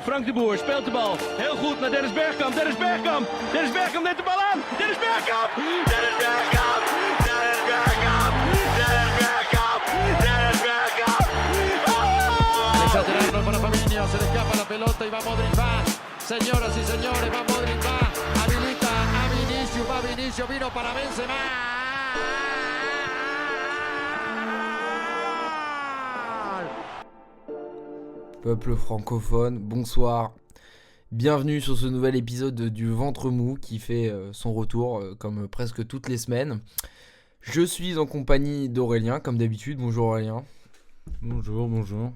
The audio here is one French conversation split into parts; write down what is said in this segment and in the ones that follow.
Frank de Boer speelt de bal. Heel goed naar Dennis Bergkamp. Dennis Bergkamp. Dennis Bergkamp neemt de bal aan. Dennis Bergkamp. Dennis Bergkamp. Dennis Bergkamp. Dennis Bergkamp. Dennis Bergkamp. Exagerarlo para Fabinho. Se le escapa la pelota y va Modric. Va. Señoras y señores, va Modric. Va. Habilita a Vinicius. Va Vinicius. Vino para Benzema. Peuple francophone, bonsoir. Bienvenue sur ce nouvel épisode du Ventre Mou qui fait son retour comme presque toutes les semaines. Je suis en compagnie d'Aurélien, comme d'habitude. Bonjour Aurélien. Bonjour.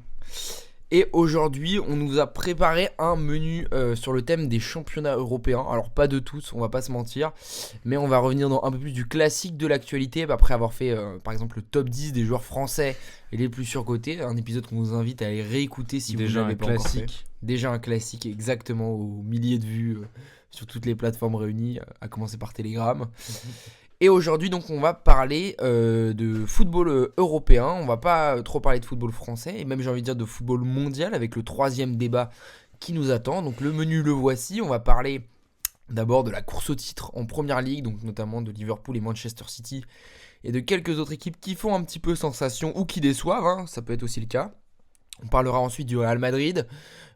Et aujourd'hui, on nous a préparé un menu sur le thème des championnats européens. Alors pas de tous, on va pas se mentir, mais on va revenir dans un peu plus du classique de l'actualité après avoir fait par exemple le top 10 des joueurs français et les plus surcotés. Un épisode qu'on vous invite à aller réécouter si vous ne l'avez pas encore fait. Déjà un classique, exactement, aux milliers de vues sur toutes les plateformes réunies, à commencer par Telegram. Et aujourd'hui, donc, on va parler de football européen. On va pas trop parler de football français, et même, j'ai envie de dire, de football mondial, avec le troisième débat qui nous attend. Donc, le menu, le voici. On va parler d'abord de la course au titre en Première Ligue, donc notamment de Liverpool et Manchester City, et de quelques autres équipes qui font un petit peu sensation ou qui déçoivent, hein, ça peut être aussi le cas. On parlera ensuite du Real Madrid,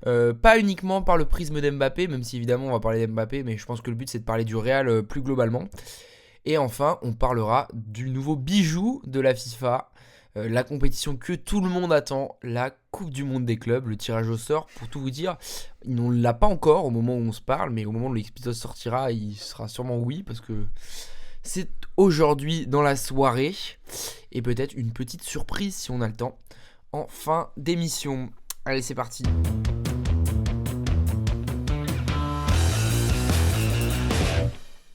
pas uniquement par le prisme d'Mbappé, même si évidemment on va parler d'Mbappé, mais je pense que le but c'est de parler du Real plus globalement. Et enfin, on parlera du nouveau bijou de la FIFA, la compétition que tout le monde attend, la Coupe du Monde des clubs, le tirage au sort. Pour tout vous dire, on ne l'a pas encore au moment où on se parle, mais au moment où l'épisode sortira, il sera sûrement oui, parce que c'est aujourd'hui dans la soirée, et peut-être une petite surprise si on a le temps, en fin d'émission. Allez, c'est parti.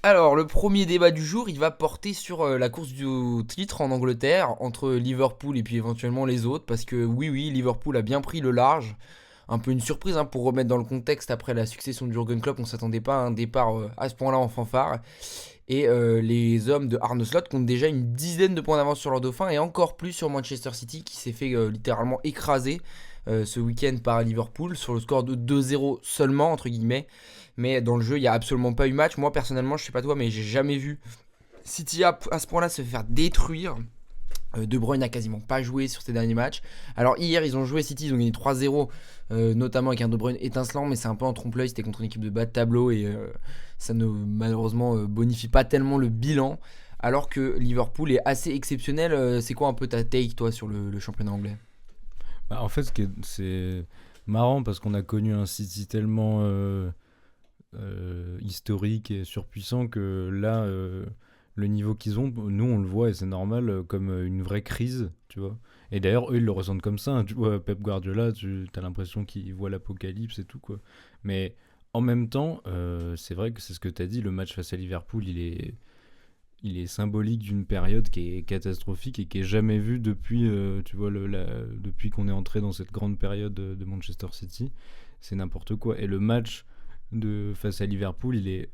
Alors, le premier débat du jour, il va porter sur la course du titre en Angleterre, entre Liverpool et puis éventuellement les autres, parce que oui, Liverpool a bien pris le large. Un peu une surprise, hein, pour remettre dans le contexte, après la succession de Jürgen Klopp, on ne s'attendait pas à un départ à ce point-là en fanfare. Et les hommes de Arne Slot comptent déjà une dizaine de points d'avance sur leur dauphin, et encore plus sur Manchester City, qui s'est fait littéralement écraser ce week-end par Liverpool, sur le score de 2-0 seulement, entre guillemets. Mais dans le jeu, il n'y a absolument pas eu match. Moi, personnellement, je sais pas toi, mais j'ai jamais vu City à ce point-là se faire détruire. De Bruyne n'a quasiment pas joué sur ces derniers matchs. Alors hier, ils ont joué City, ils ont gagné 3-0, notamment avec un De Bruyne étincelant, mais c'est un peu en trompe-l'œil, c'était contre une équipe de bas de tableau et ça ne malheureusement bonifie pas tellement le bilan. Alors que Liverpool est assez exceptionnel. C'est quoi un peu ta take, toi, sur le championnat anglais ? En fait, c'est marrant parce qu'on a connu un City tellement historique et surpuissant que là, le niveau qu'ils ont, nous on le voit et c'est normal, comme une vraie crise, tu vois. Et d'ailleurs, eux ils le ressentent comme ça, hein. Tu vois, Pep Guardiola, t'as l'impression qu'il voit l'apocalypse et tout, quoi. Mais en même temps, c'est vrai que c'est ce que t'as dit, le match face à Liverpool, il est symbolique d'une période qui est catastrophique et qui est jamais vue depuis, tu vois, depuis qu'on est entré dans cette grande période de Manchester City. C'est n'importe quoi. Et le match face à Liverpool, il est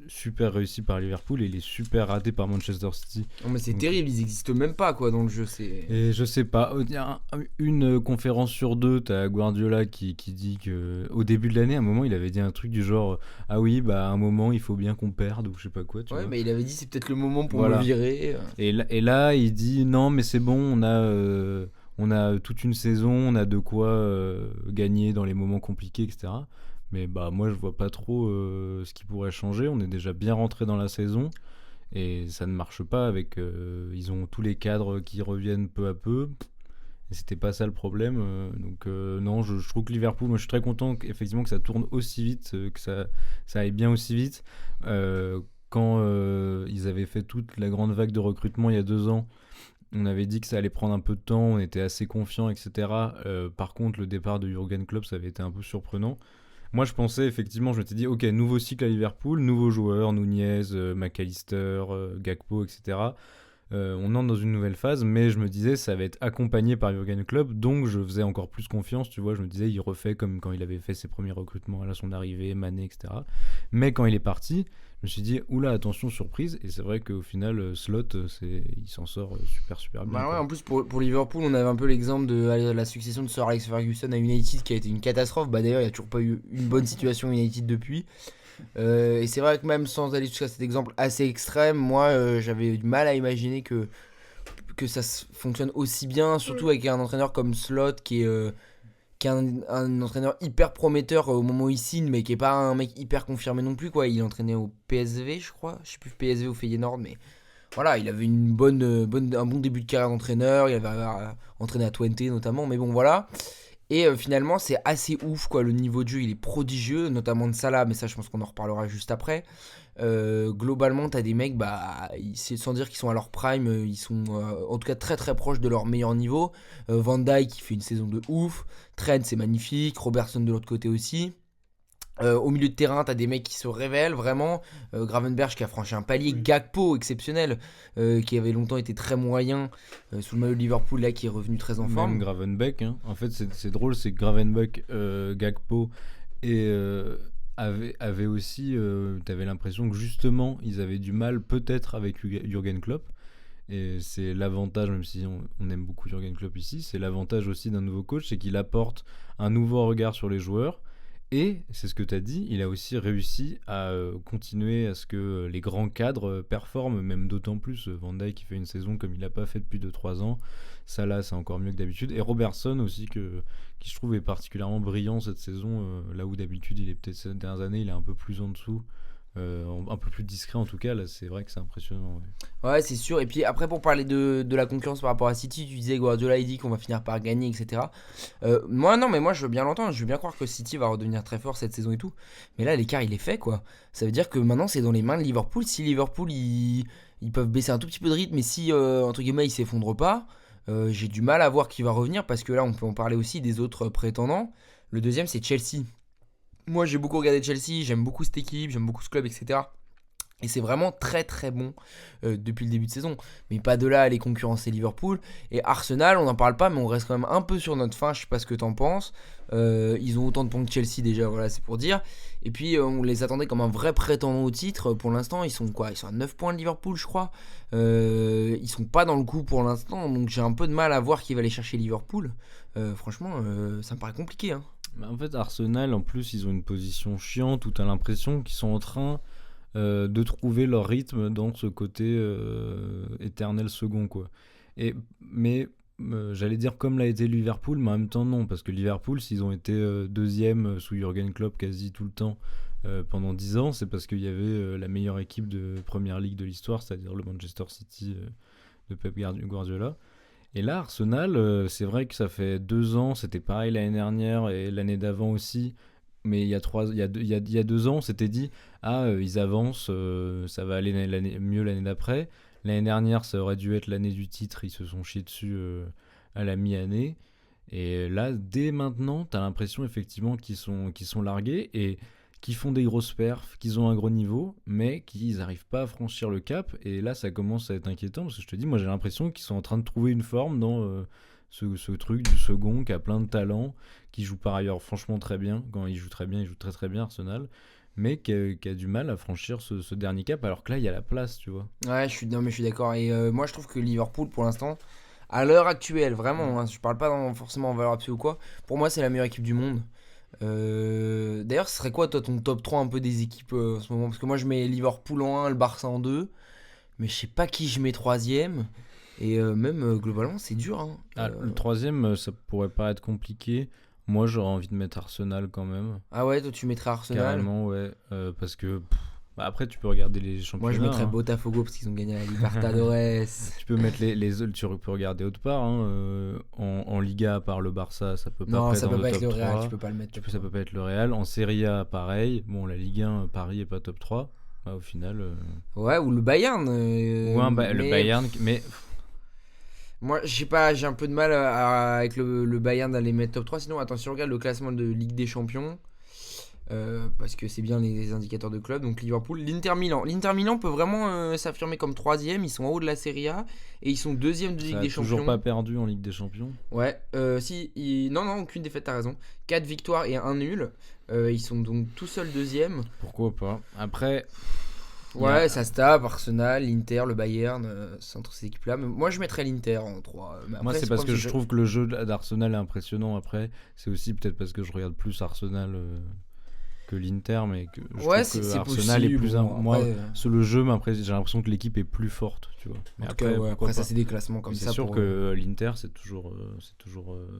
super réussi par Liverpool et il est super raté par Manchester City. Oh, mais c'est terrible, ils existent même pas, quoi, dans le jeu. Et je sais pas, une conférence sur deux, t'as Guardiola qui dit que au début de l'année, à un moment, il avait dit un truc du genre ah oui, bah à un moment, il faut bien qu'on perde ou je sais pas quoi. Tu vois. Mais il avait dit c'est peut-être le moment pour me virer. Et là, il dit non, mais c'est bon, on a toute une saison, on a de quoi gagner dans les moments compliqués, etc. Mais bah moi je vois pas trop ce qui pourrait changer. On est déjà bien rentré dans la saison et ça ne marche pas avec ils ont tous les cadres qui reviennent peu à peu et c'était pas ça le problème. Donc non, je trouve que Liverpool, moi je suis très content effectivement que ça tourne aussi vite, que ça aille bien aussi vite. Quand ils avaient fait toute la grande vague de recrutement il y a 2 ans, on avait dit que ça allait prendre un peu de temps, on était assez confiants, etc. Par contre le départ de Jürgen Klopp, ça avait été un peu surprenant. Moi, je pensais effectivement, je m'étais dit, ok, nouveau cycle à Liverpool, nouveaux joueurs, Nunez, McAllister, Gakpo, etc. on entre dans une nouvelle phase, mais je me disais ça va être accompagné par Jürgen Klopp, donc je faisais encore plus confiance, tu vois, je me disais il refait comme quand il avait fait ses premiers recrutements à son arrivée, Mané, etc. Mais quand il est parti, je me suis dit oula, attention, surprise, et c'est vrai qu'au final Slot il s'en sort super bien. Bah ouais, quoi. en plus pour Liverpool, on avait un peu l'exemple de la succession de Sir Alex Ferguson à United qui a été une catastrophe. Bah d'ailleurs, il n'y a toujours pas eu une bonne situation à United depuis. Et c'est vrai que même sans aller jusqu'à cet exemple assez extrême, moi j'avais du mal à imaginer que ça fonctionne aussi bien, surtout avec un entraîneur comme Slot qui est un entraîneur hyper prometteur au moment où il signe, mais qui est pas un mec hyper confirmé non plus, quoi. Il est entraîné au PSV, je crois, je sais plus, PSV ou Feyenoord, mais voilà, il avait un bon début de carrière d'entraîneur, il avait entraîné à Twente notamment, mais bon voilà. Et finalement, c'est assez ouf, quoi. Le niveau de jeu, il est prodigieux, notamment de Salah, mais ça, je pense qu'on en reparlera juste après. Globalement, t'as des mecs, bah, sans dire qu'ils sont à leur prime, ils sont en tout cas très très proches de leur meilleur niveau. Van Dijk qui fait une saison de ouf, Trent c'est magnifique, Robertson de l'autre côté aussi. Au milieu de terrain, t'as des mecs qui se révèlent vraiment. Gravenberch qui a franchi un palier, Gakpo exceptionnel, qui avait longtemps été très moyen sous le maillot de Liverpool, là qui est revenu très en forme. Même Gravenbeck, hein. En fait c'est drôle, c'est que Gravenbeck, Gakpo et avaient aussi, t'avais l'impression que justement ils avaient du mal peut-être avec Jürgen Klopp. Et c'est l'avantage, même si on aime beaucoup Jürgen Klopp ici, c'est l'avantage aussi d'un nouveau coach, c'est qu'il apporte un nouveau regard sur les joueurs. Et c'est ce que tu as dit, il a aussi réussi à continuer à ce que les grands cadres performent, même d'autant plus. Van Dijk qui fait une saison comme il n'a pas fait depuis 2-3 ans. Salah, c'est encore mieux que d'habitude. Et Robertson aussi, qui je trouve est particulièrement brillant cette saison, là où d'habitude, il est peut-être ces dernières années, il est un peu plus en dessous. Un peu plus discret en tout cas, là c'est vrai que c'est impressionnant. Ouais, c'est sûr. Et puis après, pour parler de la concurrence par rapport à City, tu disais Guardiola il dit qu'on va finir par gagner, etc. Moi, non, mais moi je veux bien l'entendre. Je veux bien croire que City va redevenir très fort cette saison et tout. Mais là, l'écart il est fait, quoi. Ça veut dire que maintenant c'est dans les mains de Liverpool. Si Liverpool ils peuvent baisser un tout petit peu de rythme, mais si entre guillemets ils s'effondrent pas, j'ai du mal à voir qui va revenir parce que là on peut en parler aussi des autres prétendants. Le deuxième c'est Chelsea. Moi j'ai beaucoup regardé Chelsea, j'aime beaucoup cette équipe, j'aime beaucoup ce club, etc. Et c'est vraiment très très bon depuis le début de saison. Mais pas de là à aller concurrencer Liverpool. Et Arsenal, on n'en parle pas, mais on reste quand même un peu sur notre fin. Je sais pas ce que t'en penses. Ils ont autant de points que Chelsea déjà, voilà, c'est pour dire. Et puis on les attendait comme un vrai prétendant au titre. Pour l'instant, ils sont quoi ? Ils sont à 9 points de Liverpool, je crois. Ils sont pas dans le coup pour l'instant. Donc j'ai un peu de mal à voir qui va aller chercher Liverpool. Franchement, ça me paraît compliqué, hein. En fait, Arsenal, en plus, ils ont une position chiante où tu as l'impression qu'ils sont en train de trouver leur rythme dans ce côté éternel second, quoi. Mais j'allais dire comme l'a été Liverpool, mais en même temps non, parce que Liverpool, s'ils ont été deuxième sous Jürgen Klopp quasi tout le temps pendant 10 ans, c'est parce qu'il y avait la meilleure équipe de Première Ligue de l'histoire, c'est-à-dire le Manchester City de Pep Guardiola. Et là, Arsenal, c'est vrai que ça fait 2 ans, c'était pareil l'année dernière et l'année d'avant aussi. Mais il y a 2 ans, on s'était dit ils avancent, ça va aller mieux l'année d'après. L'année dernière, ça aurait dû être l'année du titre, ils se sont chiés dessus à la mi-année. Et là, dès maintenant, t'as l'impression effectivement qu'ils sont largués et qu'ils font des grosses perfs, qu'ils ont un gros niveau, mais qu'ils n'arrivent pas à franchir le cap. Et là, ça commence à être inquiétant, parce que je te dis, moi j'ai l'impression qu'ils sont en train de trouver une forme dans ce truc du second qui a plein de talent, qui joue par ailleurs franchement très bien. Quand il joue très bien, il joue très très bien Arsenal, mais qui a du mal à franchir ce dernier cap, alors que là, il y a la place, tu vois. Ouais, je suis d'accord. Et moi, je trouve que Liverpool, pour l'instant, à l'heure actuelle, vraiment, hein, je parle pas forcément en valeur absolue ou quoi, pour moi, c'est la meilleure équipe du monde. D'ailleurs, ce serait quoi, toi, ton top 3 un peu des équipes en ce moment ? Parce que moi, je mets Liverpool en 1, le Barça en 2, mais je sais pas qui je mets troisième. Et même globalement, c'est dur, hein. Le troisième, ça pourrait paraître compliqué. Moi, j'aurais envie de mettre Arsenal quand même. Ah ouais, toi, tu mettrais Arsenal ? Carrément, ouais. Parce que après, tu peux regarder les championnats. Moi, je mettrais Botafogo parce qu'ils ont gagné la Libertadores. Tu peux mettre les autres, tu peux regarder autre part. Hein. En Liga, à part le Barça, ça peut pas non, être ça peut pas être le 3. Real, tu peux pas le mettre. Ça peut pas être le Real. En Serie A, pareil. Bon, la Ligue 1, Paris est pas top 3. Au final. Ouais, ou le Bayern. Le Bayern, mais. Moi, je sais pas, j'ai un peu de mal avec le Bayern d'aller mettre top 3. Sinon, attends, si on regarde le classement de Ligue des Champions, parce que c'est bien les indicateurs de club. Donc Liverpool, l'Inter Milan peut vraiment s'affirmer comme 3e. Ils sont en haut de la Serie A et ils sont 2e de Ça Ligue a des toujours Champions. pas perdu en Ligue des Champions. Ouais, non, aucune défaite, t'as raison. 4 victoires et 1 nul. Ils sont donc tout seuls 2e. Pourquoi pas. Après, Ouais, ça se tape, Arsenal, l'Inter, le Bayern, c'est entre ces équipes-là. Mais moi, je mettrais l'Inter en 3. Mais moi après, c'est parce comme que ce je trouve que le jeu d'Arsenal est impressionnant. Après, c'est aussi peut-être parce que je regarde plus Arsenal que l'Inter, mais que je Ouais, trouve que c'est Arsenal est possible. plus Bon, moi après, sur le jeu, mais après j'ai l'impression que l'équipe est plus forte, tu vois. Mais en tout cas, ouais, pourquoi après ça, pas. c'est des classements comme Mais ça. c'est sûr pour, que l'Inter c'est toujours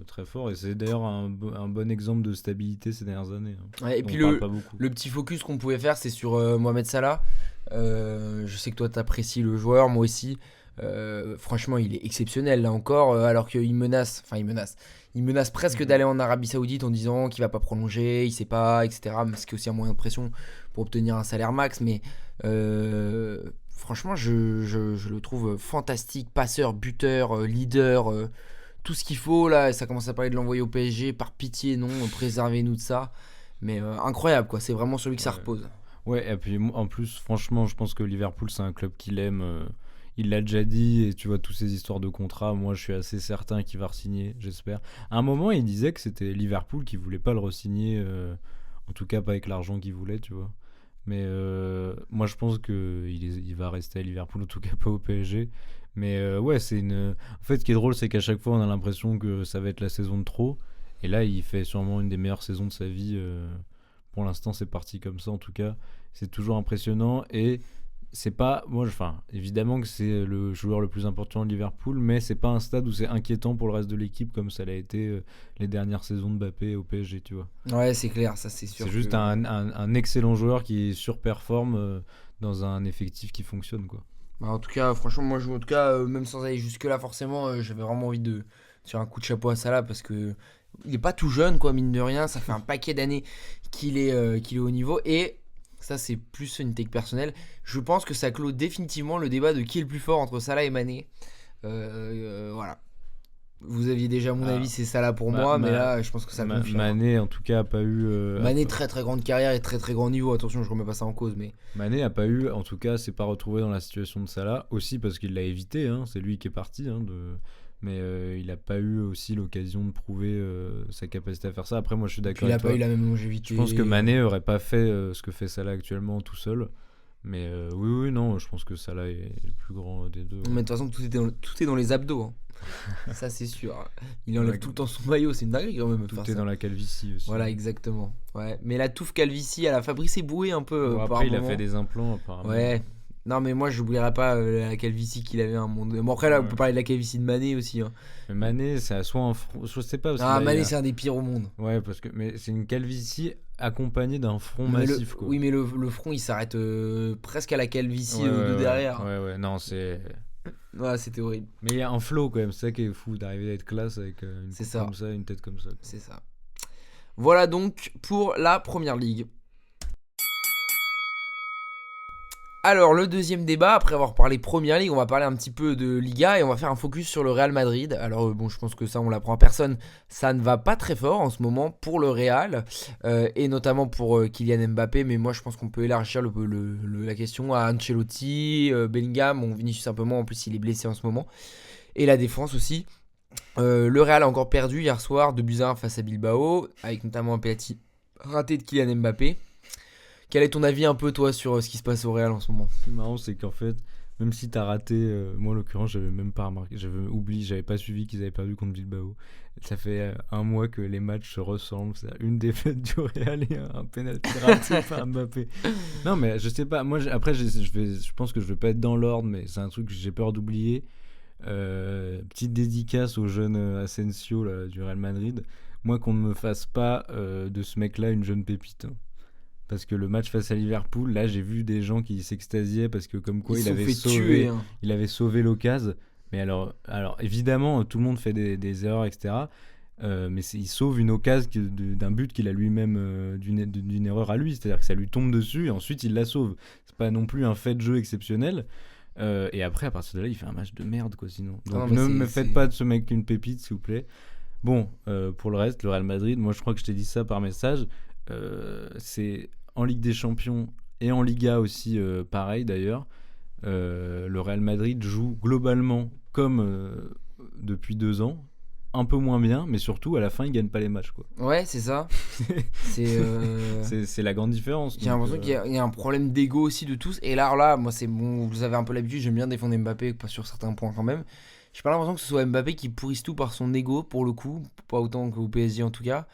très fort et c'est d'ailleurs un bon exemple de stabilité ces dernières années. Ouais, et dont puis on parle pas beaucoup. le petit focus qu'on pouvait faire, c'est sur Mohamed Salah. Je sais que toi, t'apprécies le joueur, moi aussi. Franchement, il est exceptionnel là encore, alors qu'il menace presque d'aller en Arabie Saoudite en disant qu'il va pas prolonger, il sait pas, etc. Mais ce qui est aussi un moyen de pression pour obtenir un salaire max. Mais franchement, je le trouve fantastique, passeur, buteur, leader, tout ce qu'il faut là. Ça commence à parler de l'envoyer au PSG, par pitié, non, préservez-nous de ça. Mais incroyable quoi, c'est vraiment sur lui que ça Ouais. repose. Ouais, et puis en plus, franchement, je pense que Liverpool, c'est un club qu'il aime. Il l'a déjà dit, et tu vois, toutes ces histoires de contrats, moi, je suis assez certain qu'il va re-signer, j'espère. À un moment, il disait que c'était Liverpool qui voulait pas le re-signer, en tout cas pas avec l'argent qu'il voulait, tu vois. Mais moi, je pense qu'il va rester à Liverpool, en tout cas pas au PSG. Mais ouais, c'est une. En fait, ce qui est drôle, c'est qu'à chaque fois, on a l'impression que ça va être la saison de trop. Et là, il fait sûrement une des meilleures saisons de sa vie. Pour l'instant, c'est parti comme ça, en tout cas. C'est toujours impressionnant. Et c'est pas. Moi, enfin, évidemment que c'est le joueur le plus important de Liverpool, mais c'est pas un stade où c'est inquiétant pour le reste de l'équipe comme ça l'a été les dernières saisons de Mbappé au PSG, tu vois. Ouais, c'est clair, ça c'est sûr. C'est juste un excellent joueur qui surperforme dans un effectif qui fonctionne, quoi. Bah, en tout cas, franchement, moi, en tout cas, même sans aller jusque-là, forcément, j'avais vraiment envie de faire un coup de chapeau à Salah parce que il est pas tout jeune, quoi, mine de rien. Ça fait un paquet d'années qu'il est au niveau. Et ça, c'est plus une take personnelle. Je pense que ça clôt définitivement le débat de qui est le plus fort entre Salah et Mané. Voilà. Vous aviez déjà mon avis, c'est Salah pour moi, mais là, je pense que ça confirme. Mané, en tout cas, a pas eu. Mané, très très grande carrière et très très grand niveau. Attention, je remets pas ça en cause, mais. Mané a pas eu, en tout cas, s'est pas retrouvé dans la situation de Salah, aussi parce qu'il l'a évité, hein, c'est lui qui est parti, hein, mais il a pas eu aussi l'occasion de prouver sa capacité à faire ça. Après, moi, je suis d'accord Il a avec pas toi. eu la même longévité. Je pense que Mané aurait pas fait ce que fait Salah actuellement tout seul, mais oui, non, je pense que Salah est le plus grand des deux. Mais de toute façon, tout est dans les abdos. Hein. Ça, c'est sûr. Il enlève tout le temps son maillot, c'est une dinguerie quand même. de Tout faire est ça. dans la calvitie aussi. Voilà, exactement. Ouais. Mais la touffe calvitie à la Fabrice Eboué un peu. Bon, par après, il a moment. fait des implants apparemment. Ouais. Non, mais moi, j'oublierai pas la calvitie qu'il avait un moment. Bon, après, là, on peut parler de la calvitie de Mané aussi. Hein. Mais Mané, c'est soit un front, je sais pas. Parce Ah, qu'il a- Mané, c'est un des pires au monde. Ouais, parce que mais c'est une calvitie accompagnée d'un front Mais massif, quoi. Oui, mais le front, il s'arrête presque à la calvitie Ouais, de ouais, derrière. Ouais, non, c'est. Ouais, c'était horrible. Mais il y a un flow quand même, c'est ça qui est fou d'arriver à être classe avec une C'est coupe ça. comme ça, une tête comme ça. Quoi. C'est ça. Voilà donc pour la première ligue. Alors, le deuxième débat, après avoir parlé Première Ligue, on va parler un petit peu de Liga et on va faire un focus sur le Real Madrid. Alors, bon, je pense que ça, on l'apprend à personne. Ça ne va pas très fort en ce moment pour le Real et notamment pour Kylian Mbappé. Mais moi, je pense qu'on peut élargir la question à Ancelotti, Bellingham. Bon, Vinicius simplement, en plus, il est blessé en ce moment. Et la défense aussi. Le Real a encore perdu hier soir 2-1 face à Bilbao, avec notamment un penalty raté de Kylian Mbappé. Quel est ton avis un peu toi sur ce qui se passe au Real en ce moment ? Ce qui est marrant, c'est qu'en fait, même si t'as raté, moi en l'occurrence, j'avais même pas remarqué, j'avais oublié, j'avais pas suivi qu'ils avaient perdu contre Bilbao. Ça fait un mois que les matchs se ressemblent, c'est une défaite du Real et un penalty raté par Mbappé. Non, mais je sais pas, moi après, je pense que je vais pas être dans l'ordre, mais c'est un truc que j'ai peur d'oublier. Petite dédicace au jeune Asensio là, du Real Madrid. Moi, qu'on ne me fasse pas de ce mec-là une jeune pépite. Hein. Parce que le match face à Liverpool, là, j'ai vu des gens qui s'extasiaient parce que comme quoi Ils il se sont avait fait sauvé, tuer. Hein. il avait sauvé l'occasion. Mais alors évidemment, tout le monde fait des erreurs, etc. Mais il sauve une occasion d'un but qu'il a lui-même, d'une erreur à lui. C'est-à-dire que ça lui tombe dessus et ensuite il la sauve. C'est pas non plus un fait de jeu exceptionnel. Et après, à partir de là, il fait un match de merde, quoi, sinon. Donc Non, ne me faites pas de ce mec une pépite, s'il vous plaît. Bon, pour le reste, le Real Madrid, moi je crois que je t'ai dit ça par message. c'est en Ligue des Champions et en Liga aussi, pareil d'ailleurs. Le Real Madrid joue globalement comme depuis 2 ans, un peu moins bien, mais surtout à la fin ils gagnent pas les matchs, quoi. Ouais, c'est ça. C'est C'est la grande différence. J'ai donc, l'impression qu'il y a un problème d'ego aussi de tous. Et là, moi, c'est bon, vous avez un peu l'habitude, j'aime bien défendre Mbappé, pas sur certains points quand même. J'ai pas l'impression que ce soit Mbappé qui pourrisse tout par son ego, pour le coup. Pas autant qu'au PSG en tout cas.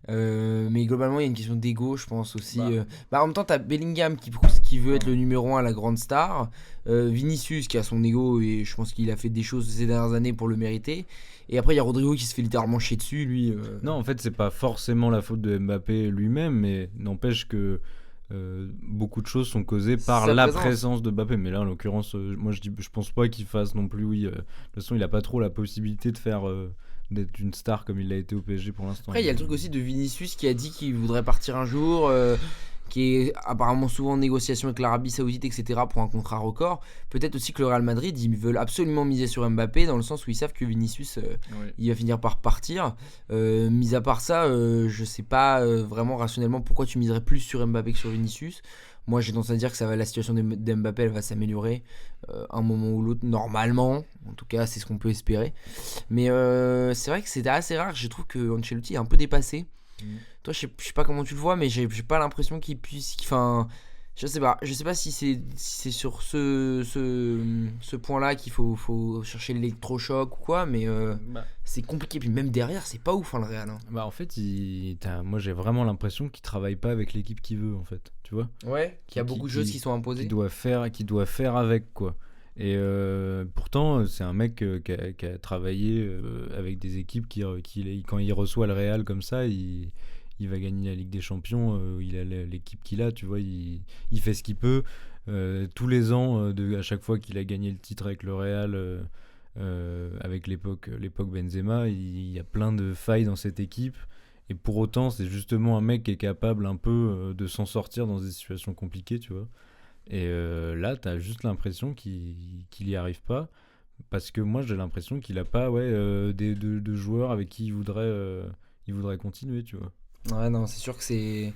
Mais globalement, il y a une question d'ego, je pense aussi. En même temps, t'as Bellingham qui veut être le numéro 1, la grande star. Vinicius qui a son ego et je pense qu'il a fait des choses ces dernières années pour le mériter. Et après, il y a Rodrigo qui se fait littéralement chier dessus, lui. Non, en fait, c'est pas forcément la faute de Mbappé lui-même, mais n'empêche que beaucoup de choses sont causées par Sa la présence. présence de Mbappé. Mais là, en l'occurrence, moi, je pense pas qu'il fasse non plus. Oui, de toute façon, il a pas trop la possibilité de faire d'être une star comme il l'a été au PSG pour l'instant. Après, il y a le truc aussi de Vinicius qui a dit qu'il voudrait partir un jour, qui est apparemment souvent en négociation avec l'Arabie Saoudite, etc., pour un contrat record. Peut-être aussi que le Real Madrid, ils veulent absolument miser sur Mbappé, dans le sens où ils savent que Vinicius, Ouais. il va finir par partir. Mis à part ça, je sais pas vraiment rationnellement pourquoi tu miserais plus sur Mbappé que sur Vinicius. Moi, j'ai tendance à dire que la situation d'Mbappé, elle va s'améliorer un moment ou l'autre, normalement. En tout cas, c'est ce qu'on peut espérer. Mais c'est vrai que c'était assez rare. Je trouve que Ancelotti est un peu dépassé. Toi, je sais pas comment tu le vois, mais j'ai pas l'impression qu'il puisse. Enfin, je sais pas si c'est sur ce point-là qu'il faut chercher l'électrochoc ou quoi, mais c'est compliqué. Puis même derrière, c'est pas ouf, hein, le Real. Hein. En fait, moi, j'ai vraiment l'impression qu'il travaille pas avec l'équipe qu'il veut, en fait. Tu vois, Ouais, qu'il y a Qui- beaucoup de qui- choses qui sont imposées. qu'il doit faire avec, quoi. Et pourtant, c'est un mec qui a travaillé avec des équipes quand il reçoit le Real comme ça, il va gagner la Ligue des Champions. Il a l'équipe qu'il a, tu vois, il fait ce qu'il peut. Tous les ans, à chaque fois qu'il a gagné le titre avec le Real, avec l'époque Benzema, il y a plein de failles dans cette équipe. Et pour autant, c'est justement un mec qui est capable un peu de s'en sortir dans des situations compliquées, tu vois. Et là, t'as juste l'impression qu'il y arrive pas. Parce que moi, j'ai l'impression qu'il a pas de joueurs avec qui il voudrait continuer, tu vois. Ouais, non, c'est sûr que c'est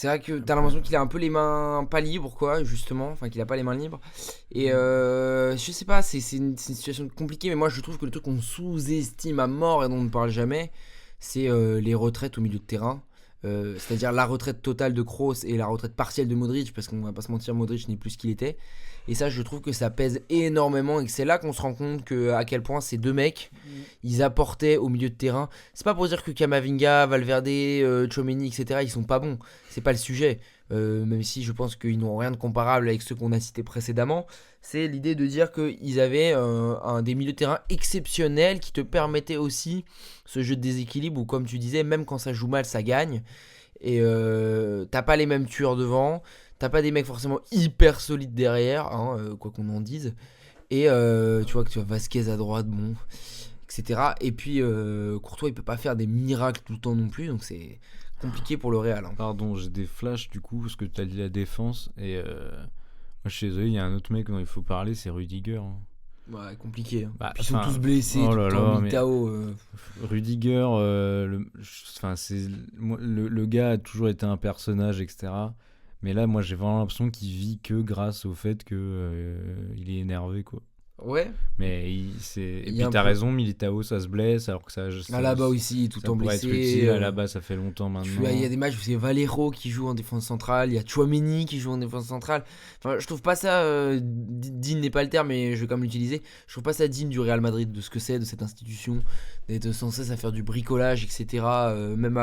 vrai que t'as l'impression qu'il a un peu les mains pas libres, quoi, justement. Enfin, qu'il a pas les mains libres. Et je sais pas, c'est une situation compliquée, mais moi je trouve que le truc qu'on sous-estime à mort et dont on ne parle jamais, c'est les retraites au milieu de terrain. C'est-à-dire la retraite totale de Kroos et la retraite partielle de Modric, parce qu'on va pas se mentir, Modric n'est plus ce qu'il était. Et ça, je trouve que ça pèse énormément et que c'est là qu'on se rend compte à quel point ces deux mecs, ils apportaient au milieu de terrain. C'est pas pour dire que Camavinga, Valverde, Tchouaméni, etc., ils sont pas bons. C'est pas le sujet. Même si je pense qu'ils n'ont rien de comparable avec ceux qu'on a cités précédemment. C'est l'idée de dire qu'ils avaient des milieux de terrain exceptionnels qui te permettaient aussi ce jeu de déséquilibre où, comme tu disais, même quand ça joue mal, ça gagne. Et t'as pas les mêmes tueurs devant. T'as pas des mecs forcément hyper solides derrière, hein, quoi qu'on en dise. Et tu vois que tu as Vasquez à droite, bon, etc. Et puis Courtois, il peut pas faire des miracles tout le temps non plus, donc c'est compliqué pour le Real. Hein. Pardon, j'ai des flashs du coup, parce que tu as dit la défense. Et moi, je suis désolé, il y a un autre mec dont il faut parler, c'est Rudiger. Hein. Ouais, compliqué. Hein. Bah, Puis ils sont enfin, tous blessés, oh tout là le temps, là, mais- Militao. Rudiger, le gars a toujours été un personnage, etc. Mais là, moi, j'ai vraiment l'impression qu'il vit que grâce au fait que il est énervé, quoi. Ouais. Mais et Il y puis a un t'as peu- raison, Militao, ça se blesse, alors que ça Là-bas aussi, tout le ça temps pourrait être blessé. utile. Là-bas, ça fait longtemps maintenant. Il y a des matchs où c'est Valero qui joue en défense centrale, il y a Tchouaméni qui joue en défense centrale. Enfin, je trouve pas ça digne n'est pas le terme, mais je vais quand même l'utiliser. Je trouve pas ça digne du Real Madrid, de ce que c'est, de cette institution, d'être sans cesse à faire du bricolage, etc. Même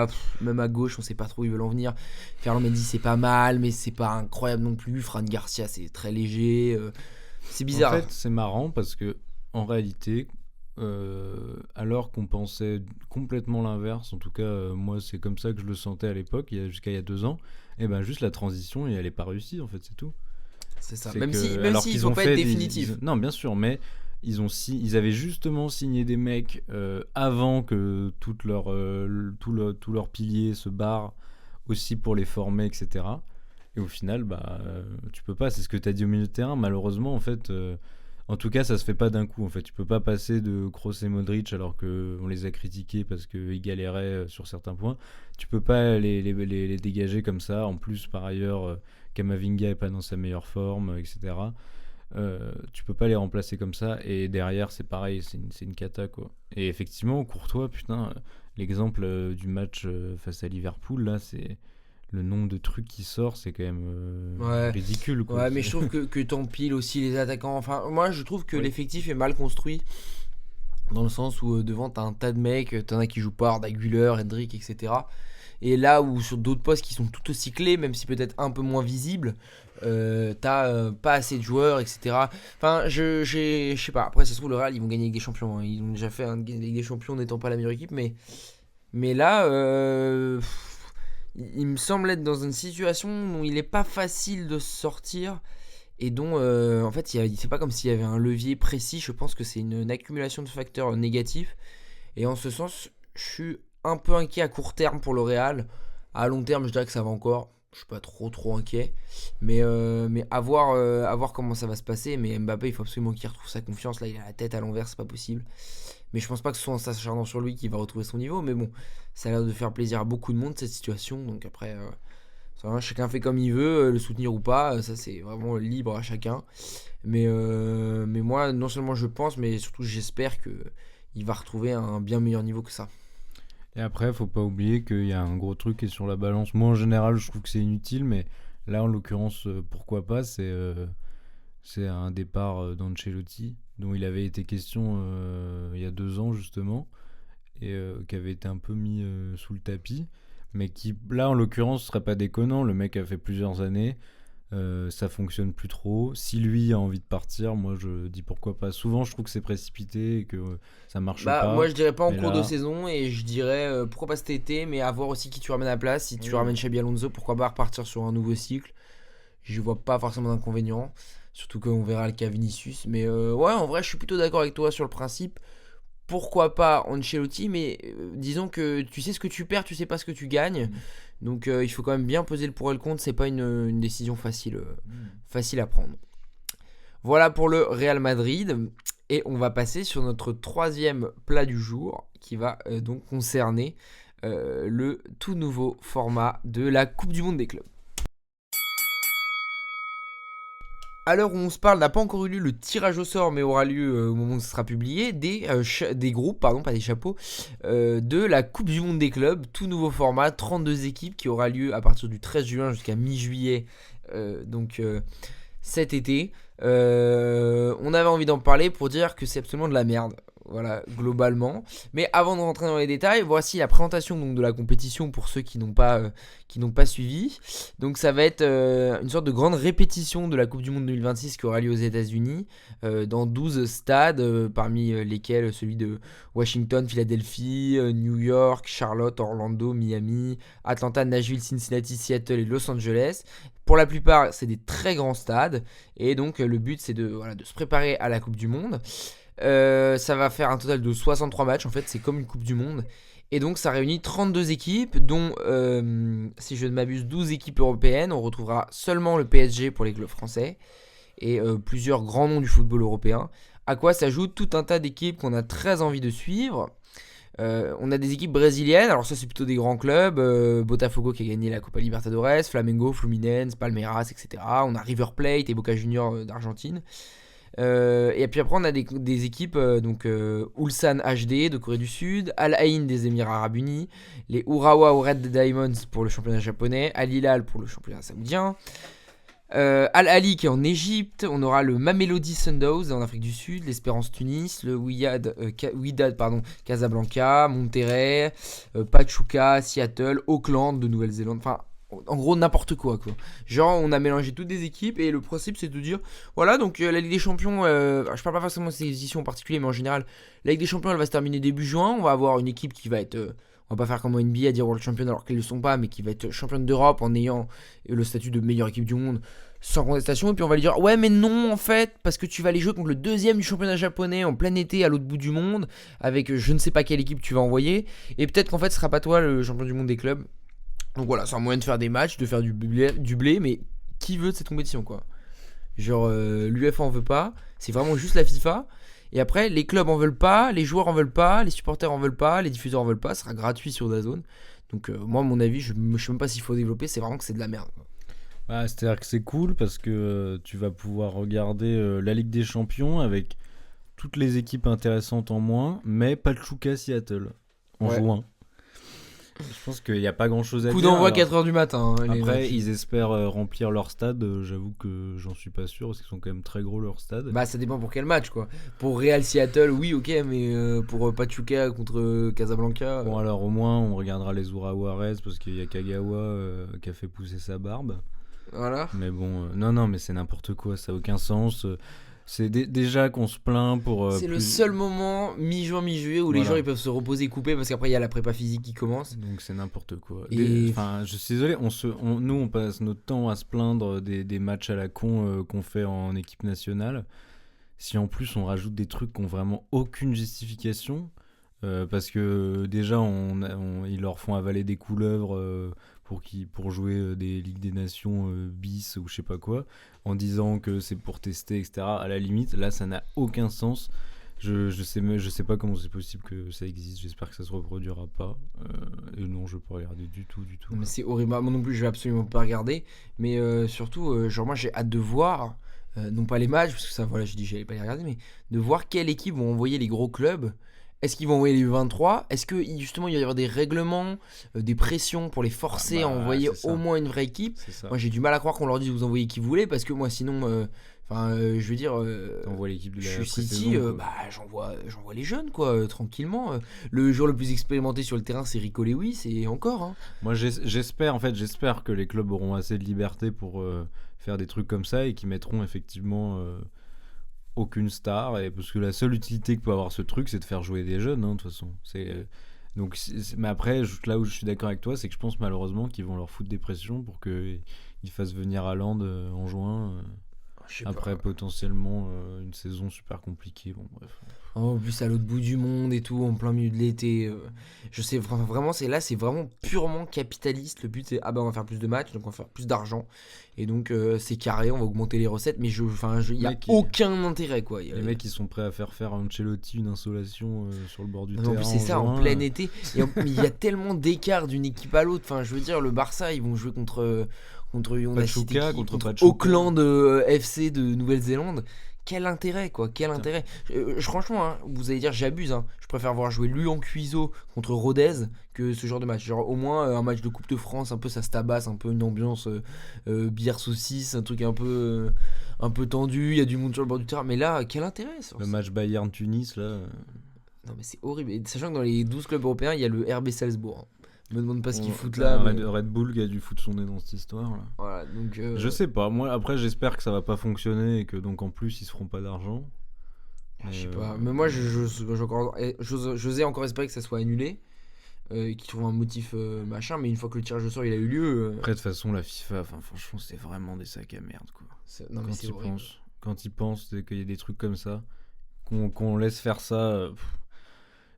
à gauche, on sait pas trop où ils veulent en venir. Ferland Mendy, c'est pas mal, mais c'est pas incroyable non plus. Fran Garcia, c'est très léger. C'est bizarre. En fait, c'est marrant parce que en réalité, alors qu'on pensait complètement l'inverse, en tout cas, moi, c'est comme ça que je le sentais à l'époque, jusqu'à il y a 2 ans, et ben juste la transition, et elle est pas réussie, en fait, c'est tout. C'est ça. C'est Même que- si alors ils qu'ils sont ont pas fait définitifs. non, bien sûr, mais ils avaient justement signé des mecs avant que tous leurs piliers se barrent aussi pour les former, etc. Et au final, tu peux pas. C'est ce que tu as dit au milieu de terrain. Malheureusement, en fait, En tout cas, ça se fait pas d'un coup. En fait, tu peux pas passer de Kroos et Modric alors que on les a critiqués parce qu'ils galéraient sur certains points. Tu peux pas les dégager comme ça. En plus, par ailleurs, Camavinga est pas dans sa meilleure forme, etc. Tu peux pas les remplacer comme ça. Et derrière, c'est pareil, c'est une cata, quoi. Et effectivement, Courtois, putain, l'exemple du match face à Liverpool, là, c'est le nombre de trucs qui sort, c'est quand même Ouais. ridicule, quoi. Ouais, mais je C'est- trouve que t'empiles aussi les attaquants. Enfin, moi, je trouve que Oui. l'effectif est mal construit. Dans le sens où devant, t'as un tas de mecs. T'en as qui jouent pas, Arda Güler, Hendrick, etc. Et là où sur d'autres postes qui sont tout aussi clés, même si peut-être un peu moins visibles, t'as pas assez de joueurs, etc. Enfin, je sais pas. Après, ça se trouve, le Real, ils vont gagner avec des champions. Hein. Ils ont déjà fait un Ligue des champions n'étant pas la meilleure équipe. Mais là, il me semble être dans une situation où il est pas facile de sortir. Et dont, en fait, c'est pas comme s'il y avait un levier précis. Je pense que c'est une accumulation de facteurs négatifs. Et en ce sens, je suis un peu inquiet à court terme pour le Real. À long terme, je dirais que ça va encore. Je suis pas trop inquiet. Mais à voir comment ça va se passer. Mais Mbappé, il faut absolument qu'il retrouve sa confiance. Là, il a la tête à l'envers, c'est pas possible. Mais je pense pas que ce soit en s'acharnant sur lui qu'il va retrouver son niveau. Mais bon, ça a l'air de faire plaisir à beaucoup de monde cette situation. Donc après, ça va, chacun fait comme il veut, le soutenir ou pas. Ça, c'est vraiment libre à chacun. Mais moi, non seulement je pense, mais surtout j'espère que il va retrouver un bien meilleur niveau que ça. Et après, faut pas oublier qu'il y a un gros truc qui est sur la balance. Moi, en général, je trouve que c'est inutile, mais là, en l'occurrence, pourquoi pas, c'est un départ d'Ancelotti, dont il avait été question il y a 2 ans, justement, et qui avait été un peu mis sous le tapis, mais qui, là, en l'occurrence, serait pas déconnant. Le mec a fait plusieurs années, ça fonctionne plus trop. Si lui a envie de partir, moi, je dis pourquoi pas. Souvent, je trouve que c'est précipité et que ça marche Bah, pas. moi je dirais pas en Mais cours de là, saison et je dirais pourquoi pas cet été, mais à voir aussi qui tu ramènes à la place. Si tu oui. ramènes Xabi Alonso, pourquoi pas repartir sur un nouveau cycle. Je vois pas forcément d'inconvénient. Surtout qu'on verra le cas Vinicius. Mais ouais, en vrai, je suis plutôt d'accord avec toi sur le principe. Pourquoi pas Ancelotti, mais disons que tu sais ce que tu perds, tu sais pas ce que tu gagnes. Donc il faut quand même bien peser le pour et le contre. C'est pas une décision facile à prendre. Voilà pour le Real Madrid. Et on va passer sur notre troisième plat du jour qui va donc concerner le tout nouveau format de la Coupe du Monde des clubs. À l'heure où on se parle, n'a pas encore eu lieu le tirage au sort, mais aura lieu au moment où ce sera publié, des groupes, pardon, pas des chapeaux, de la Coupe du Monde des clubs, tout nouveau format, 32 équipes qui aura lieu à partir du 13 juin jusqu'à mi-juillet, cet été. On avait envie d'en parler pour dire que c'est absolument de la merde. Voilà, globalement. Mais avant de rentrer dans les détails, voici la présentation donc, de la compétition pour ceux qui n'ont pas suivi. Donc ça va être une sorte de grande répétition de la Coupe du Monde 2026 qui aura lieu aux États-Unis dans 12 stades, parmi lesquels celui de Washington, Philadelphie, New York, Charlotte, Orlando, Miami, Atlanta, Nashville, Cincinnati, Seattle et Los Angeles. Pour la plupart, c'est des très grands stades et donc le but c'est de se préparer à la Coupe du Monde. Ça va faire un total de 63 matchs, en fait c'est comme une Coupe du Monde. Et donc ça réunit 32 équipes, dont, si je ne m'abuse, 12 équipes européennes. On retrouvera seulement le PSG pour les clubs français et plusieurs grands noms du football européen. À quoi s'ajoute tout un tas d'équipes qu'on a très envie de suivre. On a des équipes brésiliennes, alors ça c'est plutôt des grands clubs, Botafogo qui a gagné la Copa Libertadores, Flamengo, Fluminense, Palmeiras, etc. On a River Plate et Boca Juniors d'Argentine. Et puis après on a des équipes Ulsan HD de Corée du Sud, Al Ain des Émirats Arabes Unis, les Urawa Red Diamonds pour le championnat japonais, Al Hilal pour le championnat saoudien, Al Ahly qui est en Égypte, on aura le Mamelodi Sundowns en Afrique du Sud, l'Espérance Tunis, le Wydad Casablanca, Monterrey, Pachuca, Seattle, Auckland de Nouvelle-Zélande, enfin en gros n'importe quoi. Genre on a mélangé toutes des équipes et le principe c'est de dire voilà donc la Ligue des Champions, je parle pas forcément de ces éditions en particulier mais en général la Ligue des Champions elle va se terminer début juin, on va avoir une équipe qui va être on va pas faire comme au NBA à dire World Champion alors qu'ils le sont pas mais qui va être championne d'Europe en ayant le statut de meilleure équipe du monde sans contestation et puis on va lui dire ouais mais non en fait parce que tu vas aller jouer contre le deuxième du championnat japonais en plein été à l'autre bout du monde avec je ne sais pas quelle équipe tu vas envoyer et peut-être qu'en fait ce sera pas toi le champion du monde des clubs. Donc voilà, c'est un moyen de faire des matchs, de faire du blé, mais qui veut de cette compétition quoi. Genre, l'UEFA en veut pas. C'est vraiment juste la FIFA. Et après, les clubs en veulent pas, les joueurs en veulent pas, les supporters en veulent pas, les diffuseurs en veulent pas. Ça sera gratuit sur DAZN. Donc, moi, à mon avis, je sais même pas s'il faut développer. C'est vraiment que c'est de la merde, quoi. Ouais, c'est-à-dire que c'est cool parce que tu vas pouvoir regarder la Ligue des Champions avec toutes les équipes intéressantes en moins, mais Pachuca Seattle en Ouais. juin. Je pense qu'il n'y a pas grand-chose à Coup dire. d'envoi Alors, 4h du matin. Hein, les après, matchs. ils espèrent remplir leur stade. J'avoue que j'en suis pas sûr parce qu'ils sont quand même très gros leur stade. Bah, ça dépend pour quel match, quoi. Pour Real Seattle, oui, ok, mais pour Pachuca contre Casablanca. Bon, alors au moins, on regardera les Urawarez parce qu'il y a Kagawa qui a fait pousser sa barbe. Voilà. Mais bon, non, mais c'est n'importe quoi, ça n'a aucun sens. C'est déjà qu'on se plaint pour. C'est le seul moment mi-juin, mi-juillet où les Voilà. gens ils peuvent se reposer et couper parce qu'après il y a la prépa physique qui commence. Donc c'est n'importe quoi. Et- Enfin, je suis désolé, nous on passe notre temps à se plaindre des matchs à la con qu'on fait en équipe nationale. Si en plus on rajoute des trucs qui ont vraiment aucune justification, parce que déjà ils leur font avaler des couleuvres pour jouer des Ligues des Nations bis ou je sais pas quoi, en disant que c'est pour tester, etc. À la limite, là ça n'a aucun sens. Je sais pas comment c'est possible que ça existe. J'espère que ça se reproduira pas. Et non, je peux pas regarder du tout. Non, mais c'est horrible. Moi non plus, je vais absolument pas regarder. Mais surtout, genre moi j'ai hâte de voir, non pas les matchs, parce que ça, voilà, j'ai dit que j'allais pas les regarder, mais de voir quelle équipe vont envoyer les gros clubs. Est-ce qu'ils vont envoyer les U23 ? Est-ce que justement il va y avoir des règlements, des pressions pour les forcer à envoyer c'est ça. au moins une vraie équipe ? C'est ça. Moi j'ai du mal à croire qu'on leur dise vous envoyez qui vous voulez, parce que moi sinon, je veux dire. T'envoies l'équipe de la Je suis pré-saison, City, quoi. bah, j'envoie les jeunes, quoi, tranquillement. Le joueur le plus expérimenté sur le terrain, c'est Rico Lewis, et encore. Hein. Moi, j'espère que les clubs auront assez de liberté pour faire des trucs comme ça et qu'ils mettront effectivement aucune star. Et parce que la seule utilité que peut avoir ce truc, c'est de faire jouer des jeunes, hein, de toute façon. Mais après, là où je suis d'accord avec toi, c'est que je pense malheureusement qu'ils vont leur foutre des pressions pour qu'ils fassent venir Haaland en juin. Je sais Après, pas. potentiellement, une saison super compliquée. Bon, bref. En plus, à l'autre bout du monde et tout, en plein milieu de l'été. Je sais vraiment, c'est vraiment purement capitaliste. Le but, c'est on va faire plus de matchs, donc on va faire plus d'argent. Et donc, c'est carré, on va augmenter les recettes. Mais il n'y a Mec, aucun intérêt, quoi. Les mecs, ils sont prêts à faire Ancelotti une insolation sur le bord du Non, terrain. en plus, c'est ça, en juin. plein été. Mais il y a tellement d'écart d'une équipe à l'autre. Enfin, je veux dire, le Barça, ils vont jouer contre on a cité Pachuca, qui contre contre Pachuca. Auckland FC de Nouvelle-Zélande. Quel intérêt, quoi, quel intérêt. Franchement, hein, vous allez dire j'abuse, hein. Je préfère voir jouer Luan Cuiseau contre Rodez que ce genre de match. Genre au moins un match de Coupe de France, un peu ça se tabasse, un peu une ambiance bière saucisse, un truc un peu tendu, il y a du monde sur le bord du terrain. Mais là, quel intérêt ça. Le match Bayern-Tunis, là. Non mais c'est horrible. Et sachant que dans les 12 clubs européens, il y a le RB Salzbourg. Hein. Me demande pas ce qu'ils foutent là. Red Bull qui a dû foutre son nez dans cette histoire là. Voilà, donc Je sais pas, moi après j'espère que ça va pas fonctionner et que donc en plus ils se feront pas d'argent. je sais pas. Mais moi, j'osais encore espérer que ça soit annulé. Qu'ils trouvent un motif machin. Mais une fois que le tirage au sort il a eu lieu. Après de toute façon la FIFA, franchement c'est vraiment des sacs à merde quoi. Non, mais c'est horrible. Quand ils pensent qu'il y a des trucs comme ça, qu'on laisse faire ça.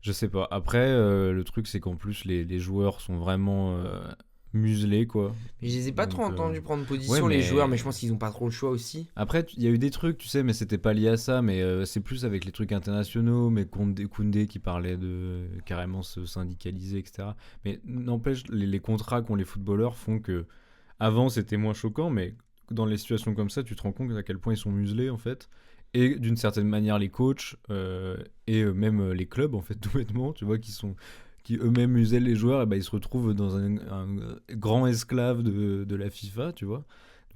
Je sais pas. Après, le truc, c'est qu'en plus, les joueurs sont vraiment muselés, quoi. Mais je les ai pas Donc, trop entendus prendre position, ouais, les mais- joueurs, mais je pense qu'ils ont pas trop le choix aussi. Après, il y a eu des trucs, tu sais, mais c'était pas lié à ça. Mais c'est plus avec les trucs internationaux, mais Koundé qui parlait de carrément se syndicaliser, etc. Mais n'empêche, les contrats qu'ont les footballeurs font que. Avant, c'était moins choquant, mais dans les situations comme ça, tu te rends compte à quel point ils sont muselés, en fait. Et d'une certaine manière, les coachs et même les clubs, en fait, tout bêtement, tu vois, qui eux-mêmes musellent les joueurs, et ben, ils se retrouvent dans un grand esclave de la FIFA, tu vois.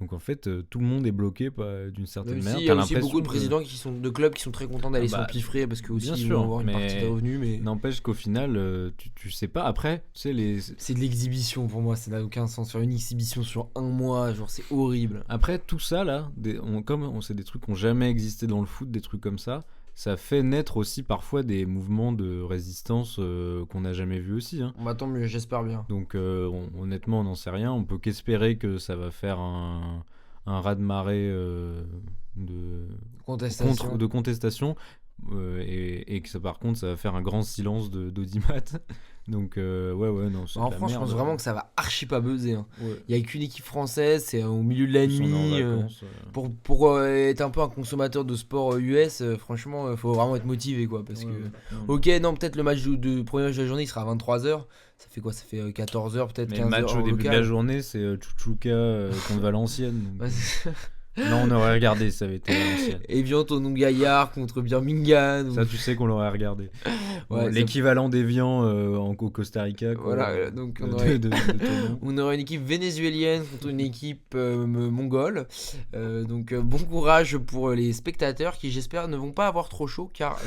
Donc en fait, tout le monde est bloqué d'une certaine Même manière. si il y a T'as aussi beaucoup de l'impression présidents de clubs qui sont très contents d'aller Ah bah, s'empiffrer parce que aussi bien ils sûr, vont avoir une mais- partie des revenus. Mais N'empêche qu'au final, tu sais pas. Après, tu sais, c'est de l'exhibition pour moi, ça n'a aucun sens. Faire une exhibition sur un mois, genre c'est horrible. Après tout ça là, c'est des trucs qui n'ont jamais existé dans le foot, des trucs comme ça fait naître aussi parfois des mouvements de résistance qu'on n'a jamais vus aussi. Hein. On m'attend mieux, j'espère bien. Donc honnêtement, on n'en sait rien. On peut qu'espérer que ça va faire un raz-de-marée de Contestation. contestation. et que ça, par contre, ça va faire un grand silence d'audimat. Donc, ouais, non, c'est En de la France, je merde. pense vraiment que ça va archi pas buzzer. Hein. Ouais. Il y a qu'une équipe française, c'est au milieu de la Plus on est en nuit. vacances, Pour être un peu un consommateur de sport US, franchement, faut vraiment être motivé quoi. Parce ouais, que. ouais. Ok, non, peut-être le match premier match de la journée il sera à 23h. Ça fait quoi? Ça fait 14h, peut-être Mais 15h. le match au début de la journée, c'est Tchouchouka contre Valenciennes. Donc, non, on aurait regardé, ça avait été Valenciennes. Evian Tonon Gaillard contre Birmingham. Ça, tu sais qu'on l'aurait regardé. Ouais, ça- L'équivalent d'Evian au Costa Rica. Quoi. Voilà, donc on De- aurait... de Tonon. On aurait une équipe vénézuélienne contre une équipe mongole. Donc bon courage pour les spectateurs qui j'espère ne vont pas avoir trop chaud car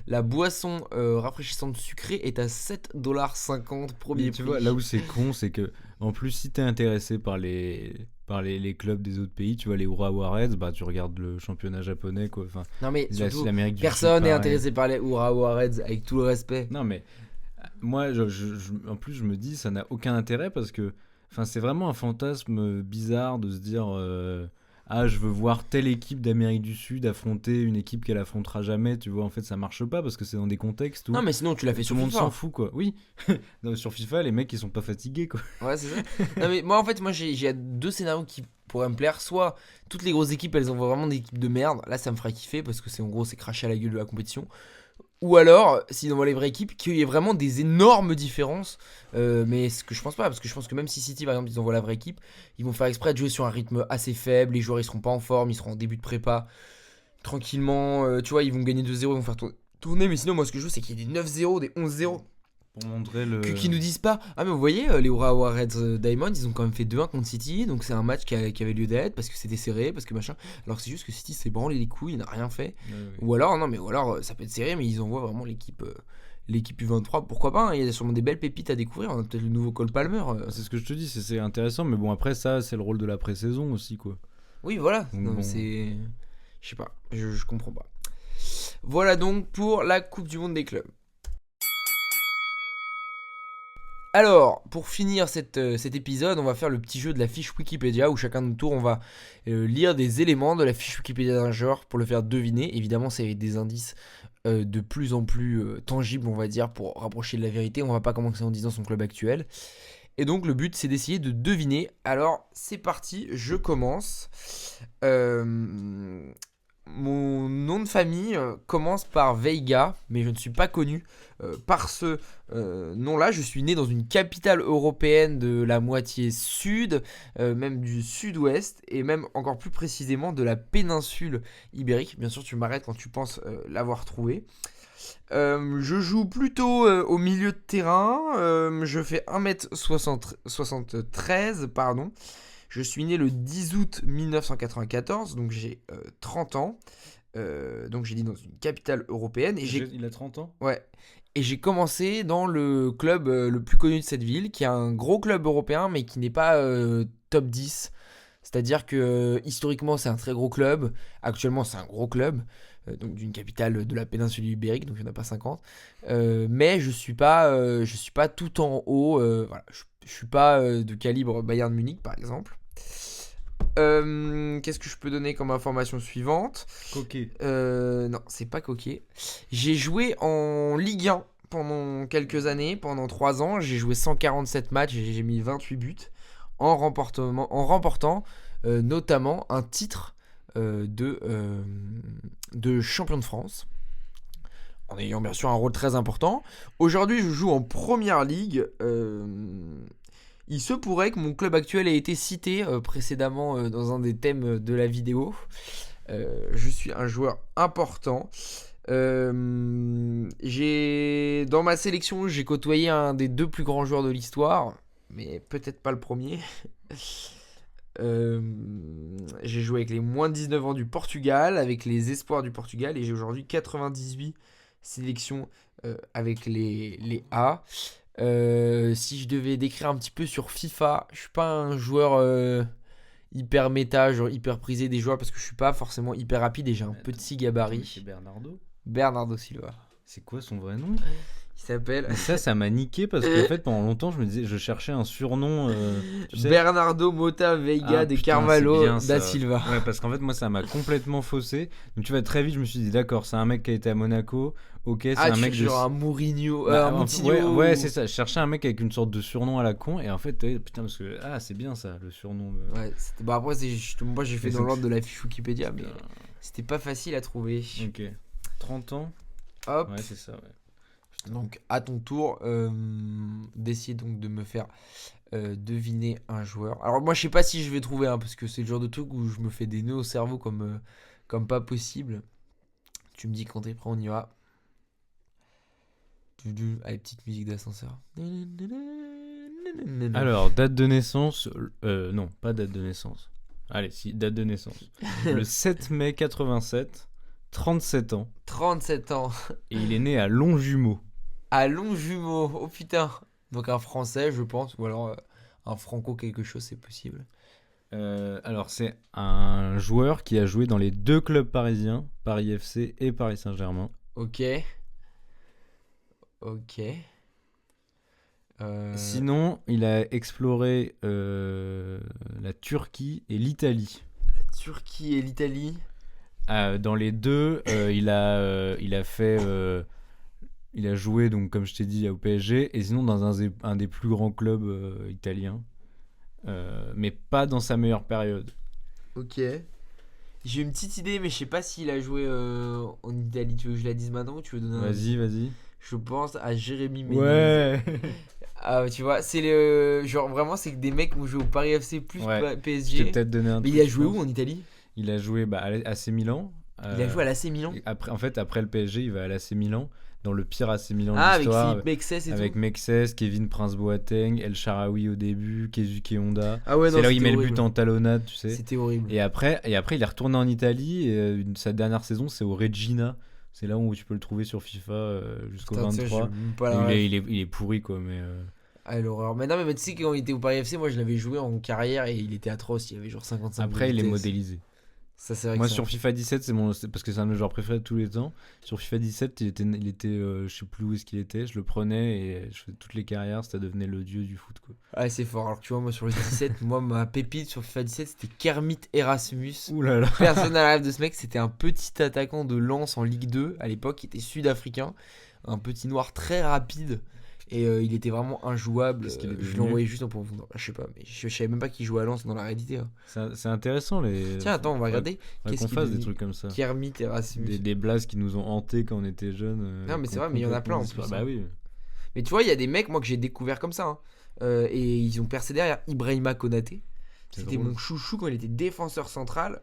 la boisson rafraîchissante sucrée est à 7,50$ premier Mais prix. tu vois, là où c'est con, c'est que en plus, si t'es intéressé par les clubs des autres pays, tu vois, les Urawa Reds, bah tu regardes le championnat japonais, quoi. Enfin, Non mais surtout, l'Amérique du personne Sud, n'est pareil. intéressé par les Urawa Reds avec tout le respect. Non, mais moi, en plus, je me dis, ça n'a aucun intérêt parce que, enfin, c'est vraiment un fantasme bizarre de se dire, ah, je veux voir telle équipe d'Amérique du Sud affronter une équipe qu'elle affrontera jamais. Tu vois, en fait, ça marche pas parce que c'est dans des contextes où Non mais sinon tu l'as fait tout sur le monde FIFA. s'en fout, quoi. Oui, non, sur FIFA, les mecs, ils sont pas fatigués, quoi. Ouais, c'est ça. Non, mais moi, en fait, j'ai deux scénarios qui pourraient me plaire. Soit toutes les grosses équipes, elles envoient vraiment des équipes de merde. Là, ça me ferait kiffer parce que c'est en gros, c'est cracher à la gueule de la compétition. Ou alors, s'ils envoient les vraies équipes, qu'il y ait vraiment des énormes différences. Mais ce que je pense pas, parce que je pense que même si City, par exemple, ils envoient la vraie équipe, ils vont faire exprès de jouer sur un rythme assez faible. Les joueurs, ils seront pas en forme, ils seront en début de prépa. Tranquillement, tu vois, ils vont gagner 2-0, ils vont faire tourner. Mais sinon, moi, ce que je veux, c'est qu'il y ait des 9-0, des 11-0. Pour montrer le. Qui nous disent pas, ah mais vous voyez les Urawa Reds Diamonds ils ont quand même fait 2-1 contre City, donc c'est un match qui avait lieu d'être parce que c'était serré, parce que machin, alors que c'est juste que City s'est branlé les couilles, il n'a rien fait. Ouais. Ou alors ça peut être serré, mais ils envoient vraiment l'équipe U23, pourquoi pas, hein, il y a sûrement des belles pépites à découvrir, on a peut-être le nouveau Cole Palmer. C'est ce que je te dis, c'est intéressant, mais bon, après, ça, c'est le rôle de la pré-saison aussi, quoi. Oui voilà, Donc non, bon. c'est, je sais pas, je comprends pas. Voilà donc pour la Coupe du Monde des clubs. Alors, pour finir cet épisode, on va faire le petit jeu de la fiche Wikipédia où chacun de notre tour, on va lire des éléments de la fiche Wikipédia d'un joueur pour le faire deviner. Évidemment, c'est avec des indices de plus en plus tangibles, on va dire, pour rapprocher de la vérité. On va pas commencer en disant son club actuel. Et donc, le but, c'est d'essayer de deviner. Alors, c'est parti, je commence. Mon nom de famille commence par Veiga, mais je ne suis pas connu par ce nom-là. Je suis né dans une capitale européenne de la moitié sud, même du sud-ouest, et même encore plus précisément de la péninsule ibérique. Bien sûr, tu m'arrêtes quand tu penses l'avoir trouvé. Je joue plutôt au milieu de terrain. Je fais 1m73, pardon. Je suis né le 10 août 1994, donc j'ai 30 ans. Donc j'ai dit dans une capitale européenne. Et Il a 30 ans. ouais. Et j'ai commencé dans le club le plus connu de cette ville, qui est un gros club européen, mais qui n'est pas top 10. C'est-à-dire que historiquement, c'est un très gros club. Actuellement, c'est un gros club. Donc d'une capitale de la péninsule ibérique, donc il n'y en a pas 50. Mais je suis pas tout en haut. Voilà, je suis pas de calibre Bayern Munich, par exemple. Qu'est-ce que je peux donner comme information suivante? Coquet. Non, c'est pas Coquet. J'ai joué en Ligue 1 pendant quelques années, pendant 3 ans. J'ai joué 147 matchs et j'ai mis 28 buts en remportant notamment un titre de champion de France. En ayant bien sûr un rôle très important. Aujourd'hui, je joue en Première Ligue. Il se pourrait que mon club actuel ait été cité précédemment dans un des thèmes de la vidéo. Je suis un joueur important. Dans ma sélection, j'ai côtoyé un des 2 plus grands joueurs de l'histoire, mais peut-être pas le premier. J'ai joué avec les moins de 19 ans du Portugal, avec les espoirs du Portugal, et j'ai aujourd'hui 98 sélections avec les A. Si je devais décrire un petit peu sur FIFA, je suis pas un joueur hyper méta, genre hyper prisé des joueurs parce que je suis pas forcément hyper rapide et j'ai un petit gabarit. C'est Bernardo. Bernardo Silva. C'est quoi son vrai nom? qui s'appelle Et ça m'a niqué parce qu'en fait, pendant longtemps, je me disais, je cherchais un surnom. Tu sais. Bernardo Mota Veiga Ah, de putain, Carvalho c'est bien, da ça. Silva. Ouais, parce qu'en fait, moi, ça m'a complètement faussé. Donc, tu vois, très vite, je me suis dit, d'accord, c'est un mec qui a été à Monaco. Ok, c'est un mec de. genre un Mourinho, Bah, un Moutinho. ouais, c'est ça. Je cherchais un mec avec une sorte de surnom à la con. Et en fait, ouais, putain, parce que. Ah, c'est bien ça, le surnom. Ouais, bah après, moi j'ai fait Et dans donc, l'ordre de la fiche Wikipédia, mais Putain. c'était pas facile à trouver. Ok. 30 ans. Hop, Ouais, c'est ça, ouais. donc à ton tour, d'essayer donc de me faire deviner un joueur. Alors moi je sais pas si je vais trouver, parce que c'est le genre de truc où je me fais des nœuds au cerveau comme pas possible. Tu me dis quand t'es prêt, on y va. Allez, petite musique d'ascenseur. Alors, date de naissance. Non, pas date de naissance. Allez, si, date de naissance. Le 7 mai 87, 37 ans. 37 ans. Et il est né à Longjumeau. À Longjumeau. Oh putain. Donc un français, je pense, ou alors un franco quelque chose, c'est possible. Alors, c'est un joueur qui a joué dans les 2 clubs parisiens, Paris FC et Paris Saint-Germain. Ok. Sinon, il a exploré la Turquie et l'Italie. La Turquie et l'Italie. Dans les deux, il a fait. Il a joué, donc, comme je t'ai dit, au PSG, et sinon dans un des plus grands clubs italiens. Mais pas dans sa meilleure période. Ok. J'ai une petite idée, mais je sais pas s'il a joué en Italie. Tu veux que je la dise maintenant ou tu veux donner un... Vas-y. Je pense à Jérémy Ménez. Ouais. Tu vois, c'est le genre vraiment, c'est que des mecs ont joué au Paris FC plus Ouais. Je t'ai PSG. peut-être donné un Mais truc, il a je joué pense. où en Italie? Il a joué à AC Milan. Il a joué à l'AC Milan. Après le PSG, il va à l'AC Milan, dans le pire AC Milan de Avec l'histoire. Philippe Mexès et Avec tout. Mexès, Kevin Prince-Boateng, El Shaarawy au début, Keisuke Honda. Ah ouais, non, c'est là où il c'était met le horrible. but en talonnade, tu sais. C'était horrible. Et après, il est retourné en Italie. Et sa dernière saison, c'est au Regina. C'est là où tu peux le trouver sur FIFA jusqu'au Putain, ça, 23. j'ai même pas la Et ref. il est pourri, quoi. Mais Ah, l'horreur. Mais non, mais tu sais, quand il était au Paris FC, moi je l'avais joué en carrière et il était atroce. Il avait genre 55 après, de il est vitesse. modélisé. Ça, c'est vrai Moi, que sur FIFA 17, c'est parce que c'est un de mes joueurs préférés de tous les temps. Sur FIFA 17, il était je sais plus où est-ce qu'il était. Je le prenais et je faisais toutes les carrières. Ça devenait le dieu du foot, quoi. Ah, c'est fort. Alors que tu vois, moi sur le 17, moi ma pépite sur FIFA 17, c'était Kermit Erasmus. Ouh là là. Personne n'a la rêve de ce mec. C'était un petit attaquant de Lens en Ligue 2 à l'époque, qui était sud-africain. Un petit noir très rapide. Et il était vraiment injouable. Qu'est-ce qu'il est Je devenu l'envoyais juste en profondeur. Je sais pas, mais je savais même pas qu'il jouait à Lens dans la réalité. Hein. C'est intéressant, les. Tiens, attends, on va regarder. Faudrait Qu'est-ce qu'on qu'il fasse est des devenu trucs comme ça. Kermit Erasmus. Des blases qui nous ont hantés quand on était jeunes. Non, mais c'est vrai, mais il y en a plein, en plus, Bah hein. oui. Mais tu vois, il y a des mecs, moi, que j'ai découvert comme ça. Hein. Et ils ont percé derrière. Ibrahima Konaté. C'est C'était drôle. mon chouchou quand il était défenseur central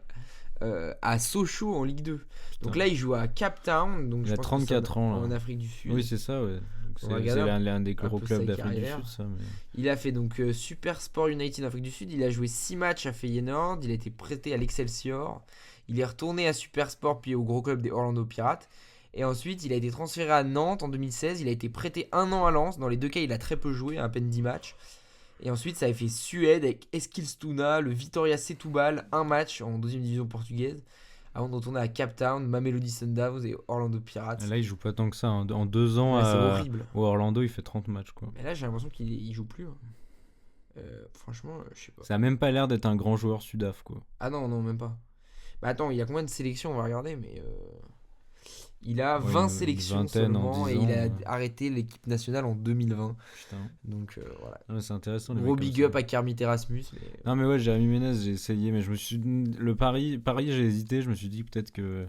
à Sochaux en Ligue 2. Donc là, il joue à Cape Town. Donc Il je a pense que c'est 34 ans, là. en Afrique du Sud. Oui, c'est ça, ouais. Donc On va c'est regarder l'un des gros peu clubs sa d'Afrique du carrière. Sud, ça. Mais... Il a fait donc Super Sport United en Afrique du Sud. Il a joué 6 matchs à Feyenoord. Il a été prêté à l'Excelsior. Il est retourné à Super Sport puis au gros club des Orlando Pirates. Et ensuite, il a été transféré à Nantes en 2016. Il a été prêté 1 an à Lens. Dans les deux cas, il a très peu joué, à peine 10 matchs. Et ensuite, ça a fait Suède avec Eskilstuna, le Vitória Setúbal, un match en deuxième division portugaise. Avant de retourner à Cape Town, Mamelodi Sundowns et Orlando Pirates. Là, il joue pas tant que ça. En 2 ans, Ouais, c'est horrible. au Orlando, il fait 30 matchs, quoi. Mais là, j'ai l'impression qu'il joue plus. Hein. Franchement, je sais pas. Ça a même pas l'air d'être un grand joueur sudaf, quoi. Ah non, non, même pas. Bah attends, il y a combien de sélections? On va regarder, mais il a Ouais, 20 une sélections vingtaine en seulement 10 et il a ans, arrêté l'équipe nationale en 2020. Putain. Donc voilà. Ouais, c'est intéressant. les Gros mecs comme big ça. up à Kermit Erasmus. Mais... Non, mais ouais, Jérémy Ménez, j'ai essayé, mais je me suis. Le Paris, j'ai hésité. Je me suis dit peut-être que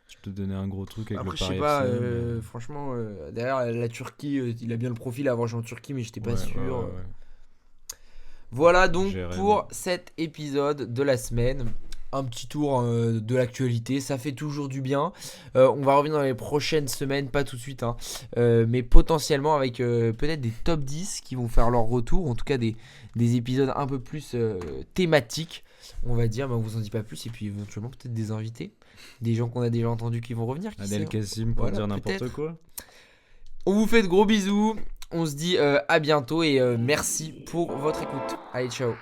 je te donnais un gros truc avec Après, le je Paris sais pas, FC, mais- franchement, derrière la Turquie, il a bien le profil à avoir joué en Turquie, mais j'étais pas Ouais, sûr. ouais. Voilà donc Jérémy. pour cet épisode de la semaine. Un petit tour de l'actualité, ça fait toujours du bien. On va revenir dans les prochaines semaines, pas tout de suite, hein, mais potentiellement avec peut-être des top 10 qui vont faire leur retour, en tout cas des épisodes un peu plus thématiques, on va dire, mais on vous en dit pas plus, et puis éventuellement peut-être des invités, des gens qu'on a déjà entendus qui vont revenir. Qui Adel sait, hein. Kassim pour Voilà, dire n'importe peut-être. quoi. On vous fait de gros bisous, on se dit à bientôt et merci pour votre écoute. Allez, ciao.